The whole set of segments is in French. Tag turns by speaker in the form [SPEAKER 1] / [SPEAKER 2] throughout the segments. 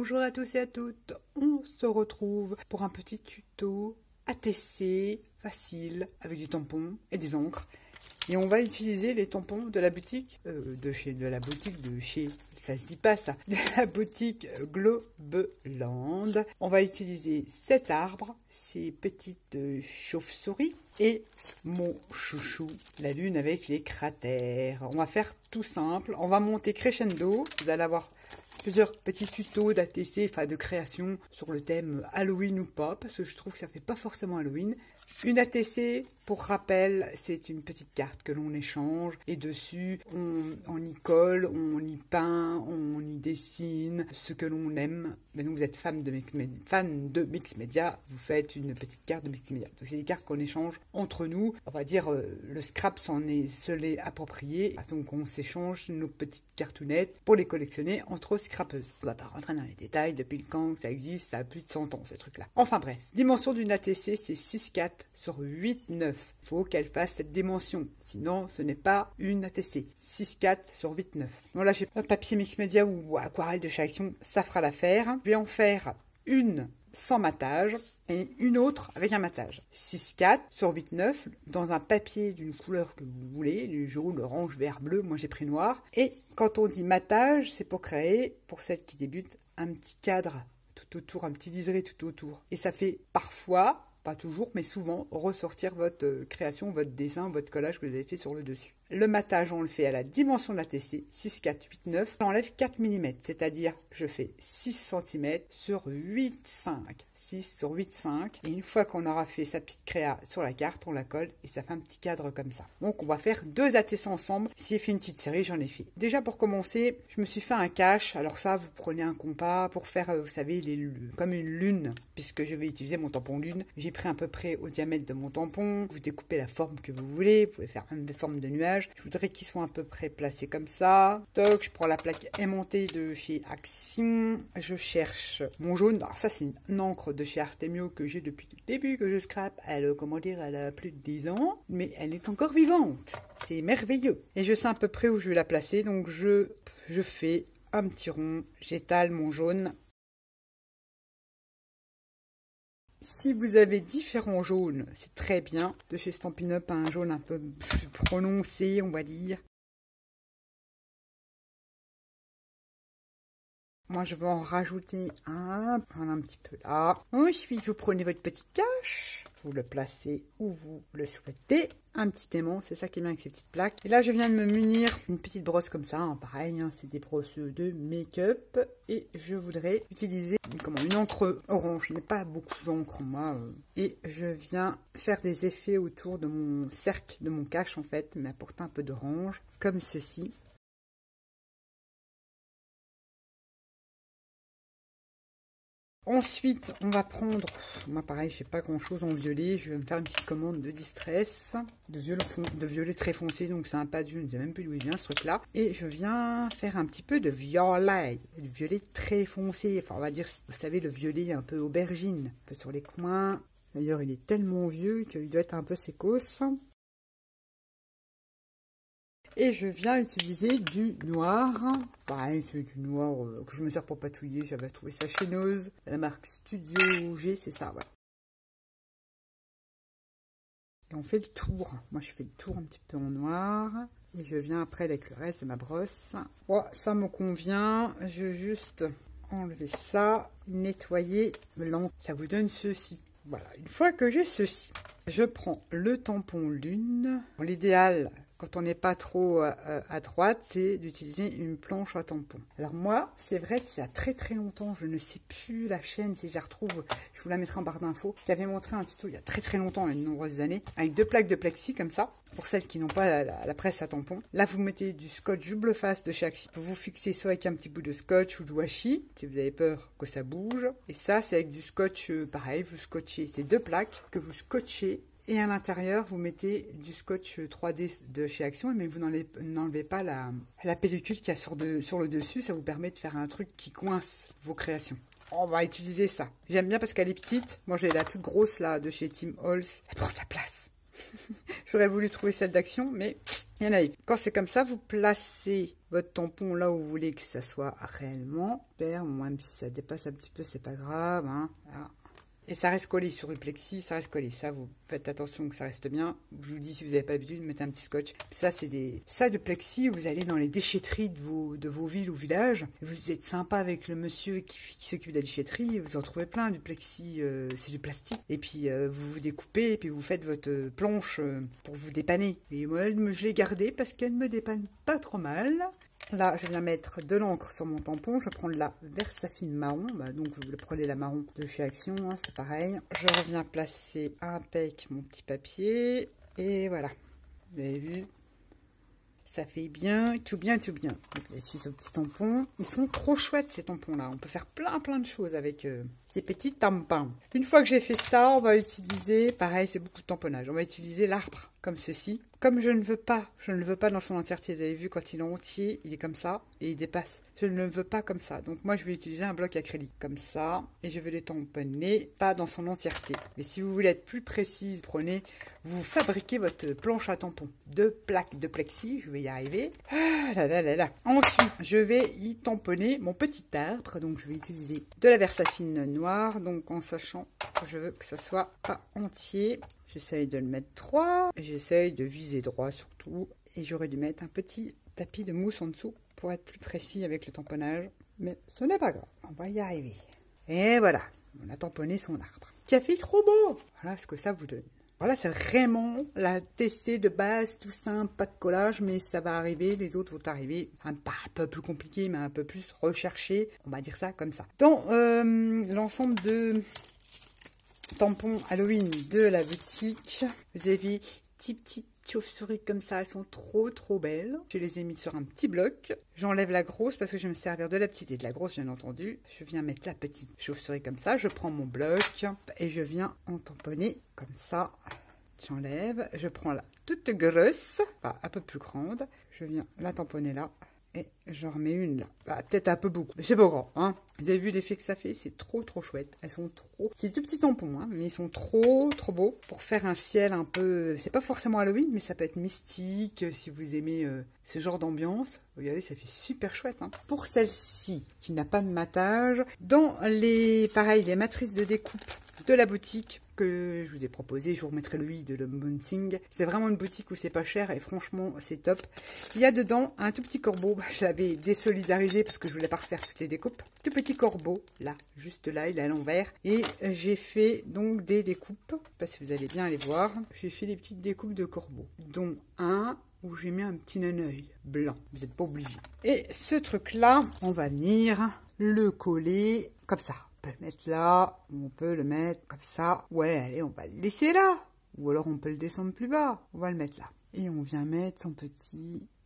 [SPEAKER 1] Bonjour à tous et à toutes, on se retrouve pour un petit tuto ATC facile avec du tampon et des encres. Et on va utiliser les tampons de la boutique, de chez, ça se dit pas ça, de la boutique Globeland. On va utiliser cet arbre, ces petites chauves-souris et mon chouchou, la lune avec les cratères. On va faire tout simple, on va monter crescendo, vous allez avoir plusieurs petits tutos d'ATC, enfin de création sur le thème Halloween ou pas, parce que je trouve que ça fait pas forcément Halloween. Une ATC, pour rappel, c'est une petite carte que l'on échange et dessus on y colle, on y peint, on y dessine ce que l'on aime. Mais donc vous êtes fan de Mix Media, vous faites une petite carte de Mix Media. Donc c'est des cartes qu'on échange entre nous. On va dire le scrap se l'est approprié, donc on s'échange nos petites cartounettes pour les collectionner entre scrapeuses. On va pas rentrer dans les détails depuis quand ça existe, ça a plus de 100 ans ces trucs-là. Enfin bref, dimension d'une ATC c'est 6,4 sur 8,9. Il faut qu'elle fasse cette dimension, sinon ce n'est pas une ATC. 6,4 sur 8,9. Bon là j'ai pas papier Mix Media ou aquarelle de chaque action, ça fera l'affaire. Je vais en faire une sans matage et une autre avec un matage. 6,4 sur 8,9 dans un papier d'une couleur que vous voulez, le jaune, orange, vert, bleu, moi j'ai pris noir. Et quand on dit matage, c'est pour créer, pour celle qui débute, un petit cadre tout autour, un petit liseré tout autour. Et ça fait parfois, pas toujours, mais souvent, ressortir votre création, votre dessin, votre collage que vous avez fait sur le dessus. Le matage, on le fait à la dimension de l'ATC, 6, 4, 8, 9. J'enlève 4 mm, c'est-à-dire je fais 6 cm sur 8, 5. 6 sur 8, 5. Et une fois qu'on aura fait sa petite créa sur la carte, on la colle et ça fait un petit cadre comme ça. Donc on va faire deux ATC ensemble. Si j'ai fait une petite série, j'en ai fait. Déjà pour commencer, je me suis fait un cache. Alors ça, vous prenez un compas pour faire, vous savez, comme une lune, puisque je vais utiliser mon tampon lune. J'ai pris à peu près au diamètre de mon tampon. Vous découpez la forme que vous voulez. Vous pouvez faire une forme de nuage. Je voudrais qu'ils soient à peu près placés comme ça. Toc, je prends la plaque aimantée de chez Action. Je cherche mon jaune. Alors ça, c'est une encre de chez Artemio que j'ai depuis le début que je scrape. Elle, comment dire, elle a plus de 10 ans, mais elle est encore vivante. C'est merveilleux. Et je sais à peu près où je vais la placer. Donc je fais un petit rond. J'étale mon jaune. Si vous avez différents jaunes, c'est très bien. De chez Stampin' Up, un jaune un peu plus prononcé, on va dire. Moi, je vais en rajouter un petit peu là. Ensuite, vous prenez votre petit cache. Vous le placez où vous le souhaitez. Un petit aimant, c'est ça qui est bien avec ces petites plaques. Et là, je viens de me munir d'une petite brosse comme ça. Hein, pareil, hein, c'est des brosses de make-up. Et je voudrais utiliser une encre orange. Je n'ai pas beaucoup d'encre, moi. Et je viens faire des effets autour de mon cercle, de mon cache, en fait. Mais apporter un peu d'orange, comme ceci. Ensuite, on va prendre, moi pareil, je fais pas grand chose en violet, je vais me faire une petite commande de distress, de violet très foncé, donc c'est un pas d'une, je ne sais même plus d'où il vient ce truc là. Et je viens faire un petit peu de violet, du violet très foncé, enfin on va dire, vous savez, le violet un peu aubergine, un peu sur les coins. D'ailleurs, il est tellement vieux qu'il doit être un peu sécos. Et je viens utiliser du noir. Pareil, c'est du noir que je me sers pour patouiller. J'avais trouvé ça chez Nose. La marque Studio G, c'est ça, voilà. Et on fait le tour. Moi, je fais le tour un petit peu en noir. Et je viens après avec le reste de ma brosse. Bon, ça me convient. Je vais juste enlever ça, nettoyer l'encre. Ça vous donne ceci. Voilà, une fois que j'ai ceci, je prends le tampon lune. L'idéal, quand on n'est pas trop à droite, c'est d'utiliser une planche à tampon. Alors moi, c'est vrai qu'il y a très très longtemps, je ne sais plus la chaîne, si je la retrouve, je vous la mettrai en barre d'infos, qui avait montré un tuto il y a très très longtemps, il y a de nombreuses années, avec deux plaques de plexi comme ça, pour celles qui n'ont pas la presse à tampon. Là, vous mettez du scotch double face de chez Action. Vous fixez soit avec un petit bout de scotch ou de washi, si vous avez peur que ça bouge. Et ça, c'est avec du scotch, pareil, vous scotchez ces deux plaques que vous scotchez. Et à l'intérieur, vous mettez du scotch 3D de chez Action, mais vous n'enlevez pas la pellicule qu'il y a sur le dessus. Ça vous permet de faire un truc qui coince vos créations. On va utiliser ça. J'aime bien parce qu'elle est petite. Moi, j'ai la toute grosse là de chez Tim Holtz. Elle prend de la place. J'aurais voulu trouver celle d'Action, mais Il y en a. Quand c'est comme ça, vous placez votre tampon là où vous voulez que ça soit réellement. Même si ça dépasse un petit peu, c'est pas grave. Hein. Voilà. Et ça reste collé sur le plexi, ça reste collé. Ça, vous faites attention que ça reste bien. Je vous dis, si vous n'avez pas l'habitude, mettez un petit scotch. Ça, c'est des sacs de plexi. Vous allez dans les déchetteries de vos villes ou villages. Vous êtes sympa avec le monsieur qui s'occupe de la déchetterie. Vous en trouvez plein, du plexi, c'est du plastique. Et puis, vous vous découpez et puis vous faites votre planche pour vous dépanner. Et moi, je l'ai gardée parce qu'elle me dépanne pas trop mal. Là, je viens mettre de l'encre sur mon tampon. Je prends de la Versafine marron. Donc, vous prenez la marron de chez Action. Hein, c'est pareil. Je reviens placer impec mon petit papier. Et voilà. Vous avez vu? Ça fait bien, tout bien, tout bien. Donc, j'essuie ce petit tampon. Ils sont trop chouettes, ces tampons-là. On peut faire plein de choses avec ces petits tampons. Une fois que j'ai fait ça, on va utiliser, pareil, c'est beaucoup de tamponnage. On va utiliser l'arbre, comme ceci. Comme je ne le veux pas dans son entièreté. Vous avez vu, quand il est entier, il est comme ça et il dépasse. Je ne le veux pas comme ça. Donc moi, je vais utiliser un bloc acrylique comme ça. Et je vais les tamponner, pas dans son entièreté. Mais si vous voulez être plus précise, vous fabriquez votre planche à tampons. 2 plaques de plexi, je vais y arriver. Ah là là là là. Ensuite, je vais y tamponner mon petit arbre. Donc je vais utiliser de la Versafine noire. Donc en sachant que je veux que ça soit pas entier. J'essaye de le mettre droit, j'essaye de viser droit surtout, et j'aurais dû mettre un petit tapis de mousse en dessous pour être plus précis avec le tamponnage, mais ce n'est pas grave, on va y arriver. Et voilà, on a tamponné son arbre. Qui a fait trop beau. Voilà ce que ça vous donne. Voilà, c'est vraiment la TC de base, tout simple, pas de collage, mais ça va arriver, les autres vont arriver, enfin pas un peu plus compliqué, mais un peu plus recherché, on va dire ça comme ça. Dans l'ensemble de tampons Halloween de la boutique, vous avez petites chauves-souris comme ça, elles sont trop belles. Je les ai mis sur un petit bloc. J'enlève la grosse parce que je vais me servir de la petite et de la grosse bien entendu. Je viens mettre la petite chauve-souris comme ça, je prends mon bloc et je viens en tamponner comme ça. J'enlève, je prends la toute grosse, enfin un peu plus grande, je viens la tamponner là. Et j'en remets une là. Bah, peut-être un peu beaucoup, mais c'est pas grand. Hein. Vous avez vu l'effet que ça fait? C'est trop chouette. Elles sont trop... C'est tout petits tampons, hein, mais ils sont trop beaux. Pour faire un ciel un peu... C'est pas forcément Halloween, mais ça peut être mystique, si vous aimez ce genre d'ambiance. Regardez, ça fait super chouette. Hein. Pour celle-ci, qui n'a pas de matage, dans les matrices de découpe de la boutique que je vous ai proposé, je vous remettrai le i de l'unboxing. C'est vraiment une boutique où c'est pas cher et franchement c'est top. Il y a dedans un tout petit corbeau, je l'avais désolidarisé parce que je voulais pas refaire toutes les découpes. Tout petit corbeau, là, juste là, il est à l'envers. Et j'ai fait donc des découpes, parce que vous allez bien aller voir. J'ai fait des petites découpes de corbeaux, dont un où j'ai mis un petit naneuil blanc. Vous n'êtes pas obligé. Et ce truc-là, on va venir le coller comme ça. On peut le mettre là, on peut le mettre comme ça. Ouais, allez, on va le laisser là. Ou alors on peut le descendre plus bas. On va le mettre là. Et on vient mettre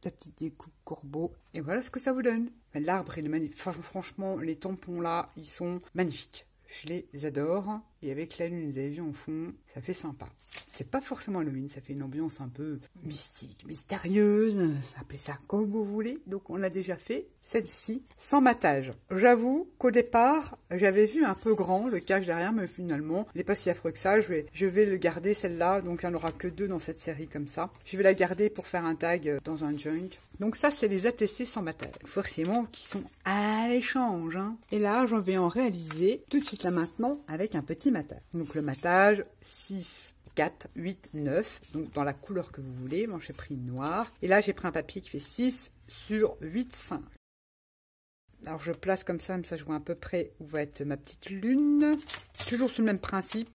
[SPEAKER 1] la petite découpe corbeau. Et voilà ce que ça vous donne. L'arbre, il est magnifique. Franchement, les tampons là, ils sont magnifiques. Je les adore. Et avec la lune, vous avez vu en fond, ça fait sympa. C'est pas forcément Halloween, ça fait une ambiance un peu mystique, mystérieuse, appelez ça comme vous voulez. Donc on l'a déjà fait, celle-ci, sans matage. J'avoue qu'au départ, j'avais vu un peu grand le cache derrière, mais finalement, il n'est pas si affreux que ça. Je vais le garder celle-là, donc il n'y en aura que 2 dans cette série comme ça. Je vais la garder pour faire un tag dans un junk. Donc ça, c'est les ATC sans matage. Forcément, qui sont à l'échange. Hein. Et là, j'en vais en réaliser tout de suite là maintenant avec un petit matage. Donc le matage, 6... 4, 8, 9, donc dans la couleur que vous voulez. Moi, j'ai pris noir. Et là, j'ai pris un papier qui fait 6 sur 8, 5. Alors, je place comme ça je vois à peu près où va être ma petite lune. Toujours sur le même principe.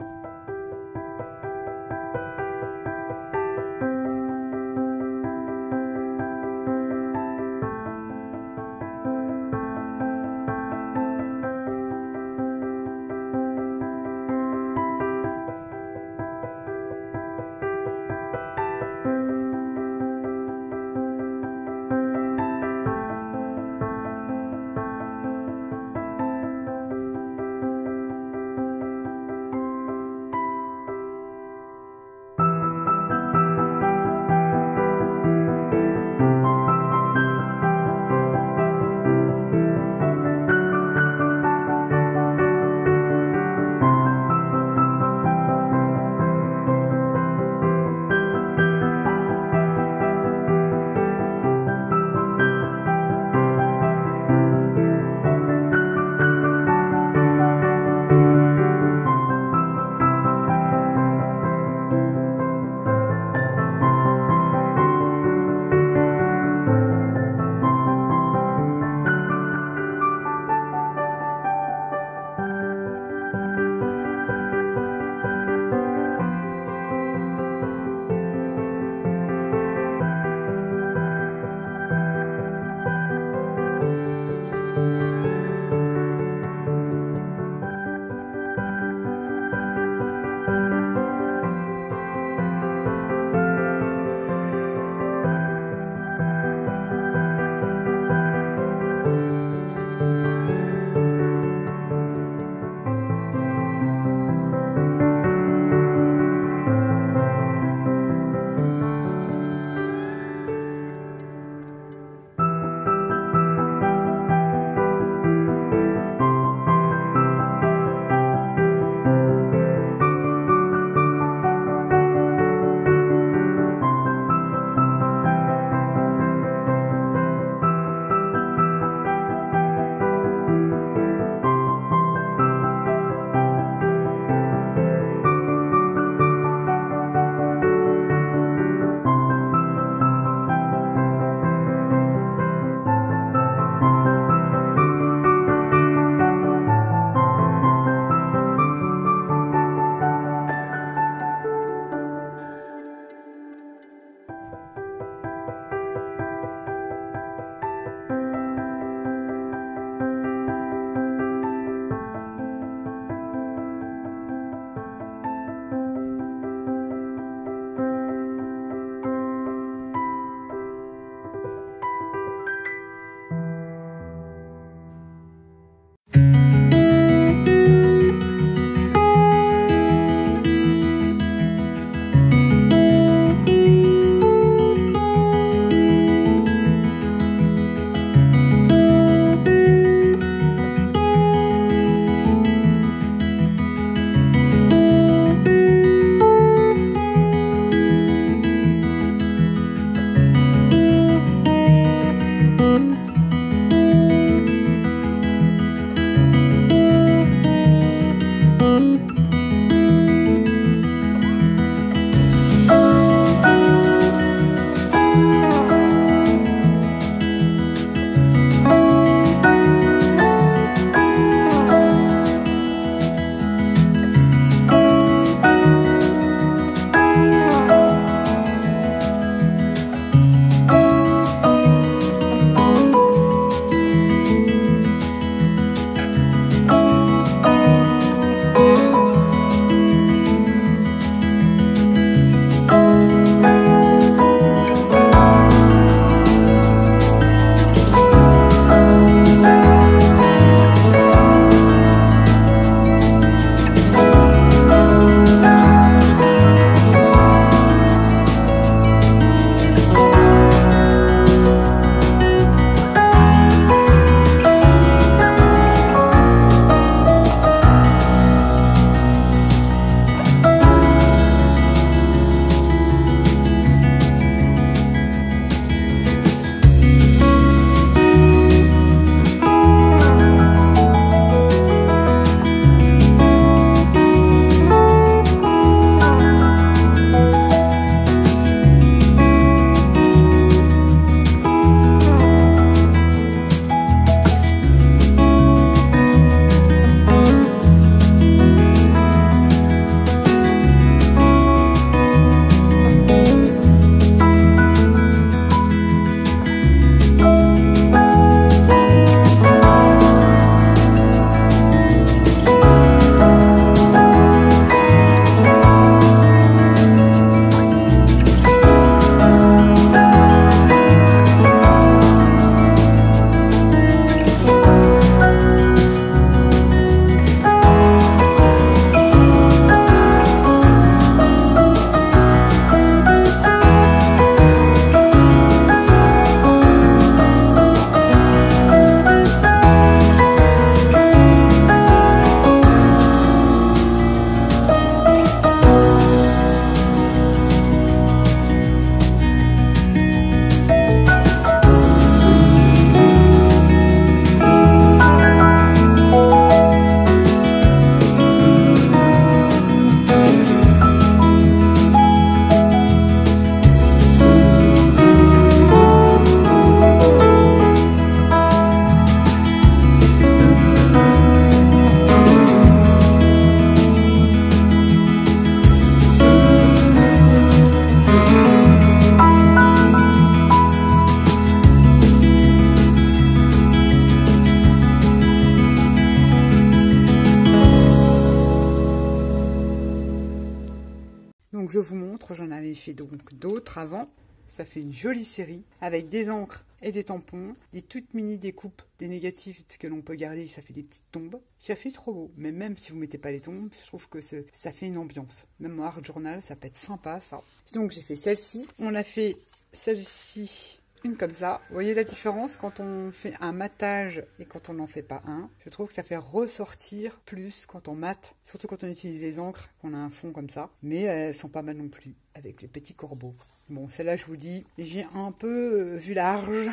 [SPEAKER 1] je vous montre, j'en avais fait donc d'autres avant. Ça fait une jolie série avec des encres et des tampons, des toutes mini découpes, des négatifs que l'on peut garder, ça fait des petites tombes. Ça fait trop beau, mais même si vous mettez pas les tombes, je trouve que ça fait une ambiance. Même en art journal, ça peut être sympa ça. Donc j'ai fait celle-ci, on a fait celle-ci, une comme ça. Vous voyez la différence quand on fait un matage et quand on n'en fait pas un. Je trouve que ça fait ressortir plus quand on mate, surtout quand on utilise les encres, qu'on a un fond comme ça. Mais elles sont pas mal non plus, avec les petits corbeaux. Bon, celle-là, je vous dis, j'ai un peu vu large.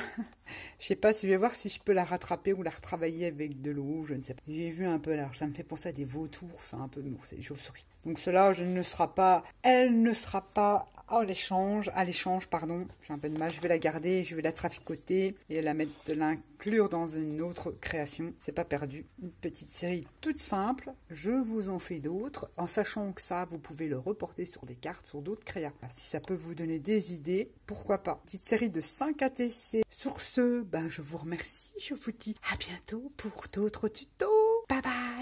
[SPEAKER 1] Je sais pas si je vais voir si je peux la rattraper ou la retravailler avec de l'eau, je ne sais pas. J'ai vu un peu large, ça me fait penser à des vautours, c'est un peu de c'est des chauves-souris. Donc cela, elle ne sera pas à l'échange, pardon. J'ai un peu de mal, je vais la garder, je vais la traficoter et l'inclure dans une autre création. C'est pas perdu. Une petite série toute simple. Je vous en fais d'autres, en sachant que ça, vous pouvez le reporter sur des cartes, sur d'autres créas. Si ça peut vous donner des idées, pourquoi pas. Petite série de 5 ATC. Sur ce, je vous remercie, je vous dis à bientôt pour d'autres tutos. Bye bye.